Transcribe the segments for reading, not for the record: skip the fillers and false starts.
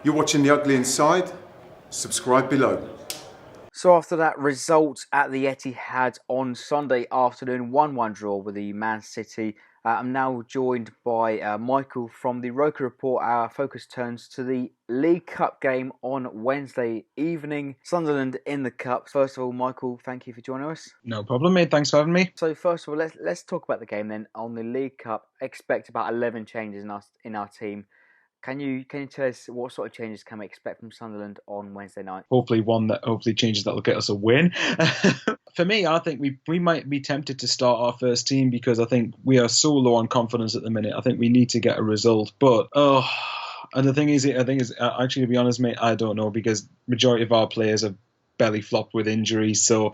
You're watching The Ugly Inside. Subscribe below. So after that result at the Etihad on Sunday afternoon, 1-1 draw with the Man City, I'm now joined by Michael from the Roker Report. Our focus turns to the League Cup game on Wednesday evening. Sunderland in the Cup. First of all, Michael, thank you for joining us. No problem, mate. Thanks for having me. So first of all, let's talk about the game then. On the League Cup, expect about 11 changes in our team. Can you tell us what sort of changes can we expect from Sunderland on Wednesday night? Hopefully one that changes that will get us a win. For me, I think we might be tempted to start our first team because I think we are so low on confidence at the minute. I think we need to get a result. But and the thing is, actually, to be honest, mate, I don't know because majority of our players have belly flopped with injuries, so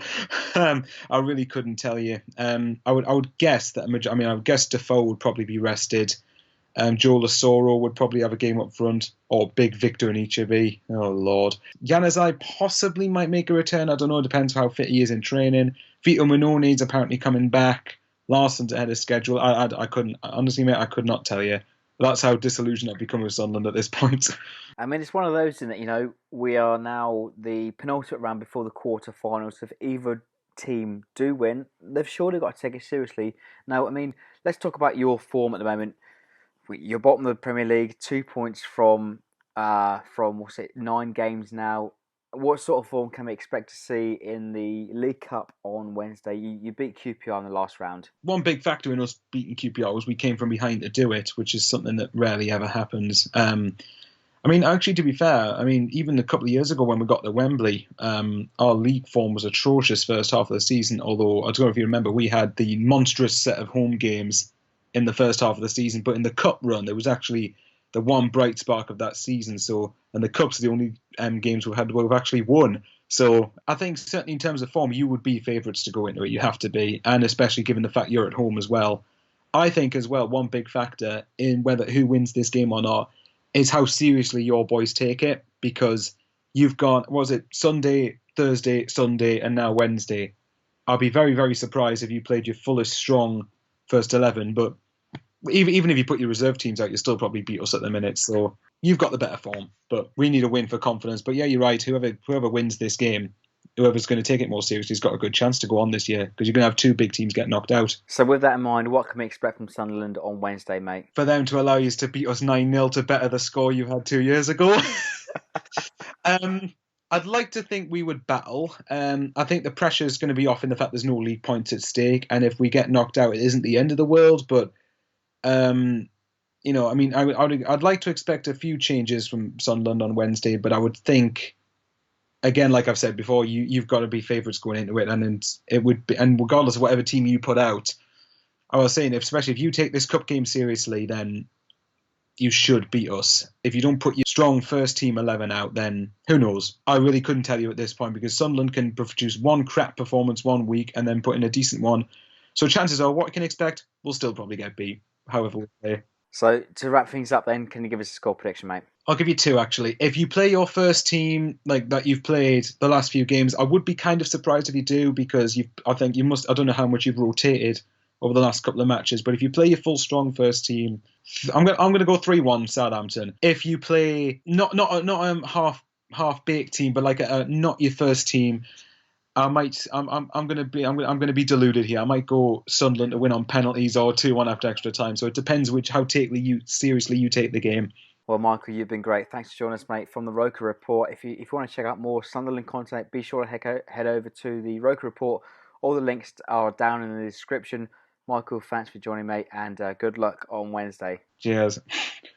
I really couldn't tell you. I would guess that I would guess Defoe would probably be rested. Joe Lasoro would probably have a game up front, or Big Victor and Ichibi. Oh, Lord. Januzaj possibly might make a return. I don't know. It depends how fit he is in training. Vito Manone's apparently coming back. Larson's ahead of schedule. I couldn't, honestly, mate, I could not tell you. That's how disillusioned I've become with Sunderland at this point. I mean, it's one of those, isn't it? We are now the penultimate round before the quarter-finals. If either team do win, they've surely got to take it seriously. Now, I mean, let's talk about your form at the moment. You're bottom of the Premier League, 2 points from 9 games now. What sort of form can we expect to see in the League Cup on Wednesday? You beat QPR in the last round. One big factor in us beating QPR was we came from behind to do it, which is something that rarely ever happens. Actually, to be fair, even a couple of years ago when we got to Wembley, our league form was atrocious first half of the season, although, I don't know if you remember, we had the monstrous set of home games in the first half of the season, but in the cup run, there was actually the one bright spark of that season. So, and the cup's the only games we've actually won. So, I think certainly in terms of form, you would be favourites to go into it. You have to be, and especially given the fact you're at home as well. I think as well, one big factor in whether who wins this game or not is how seriously your boys take it, because you've got Sunday, Thursday, Sunday, and now Wednesday. I'll be very, very surprised if you played your fullest strong first 11, but even if you put your reserve teams out, you still probably beat us at the minute. So you've got the better form, but we need a win for confidence. But yeah, you're right. Whoever wins this game, whoever's going to take it more seriously, has got a good chance to go on this year, because you're going to have two big teams get knocked out. So with that in mind, what can we expect from Sunderland on Wednesday, mate? For them to allow you to beat us 9-0 to better the score you had 2 years ago. I'd like to think we would battle. I think the pressure is going to be off in the fact there's no league points at stake, and if we get knocked out, it isn't the end of the world. But I'd like to expect a few changes from Sunderland on Wednesday, but I would think, again, like I've said before, you've got to be favourites going into it, and it would be, and regardless of whatever team you put out, I was saying, especially if you take this cup game seriously, then you should beat us. If you don't put your strong first team 11 out, then who knows? I really couldn't tell you at this point, because Sunderland can produce one crap performance 1 week and then put in a decent one. So chances are, what you can expect, we'll still probably get beat, however we play. So to wrap things up then, can you give us a score prediction, mate? I'll give you 2, actually. If you play your first team like that you've played the last few games, I would be kind of surprised if you do, because I don't know how much you've rotated over the last couple of matches, but if you play your full strong first team, I'm going to go 3-1 Southampton. If you play not a half baked team, but like a not your first team, I'm going to be deluded here. I might go Sunderland to win on penalties or 2-1 after extra time. So it depends how seriously you take the game. Well, Michael, you've been great. Thanks for joining us, mate, from the Roker Report. If you want to check out more Sunderland content, be sure to head over to the Roker Report. All the links are down in the description. Michael, thanks for joining, mate, and good luck on Wednesday. Cheers.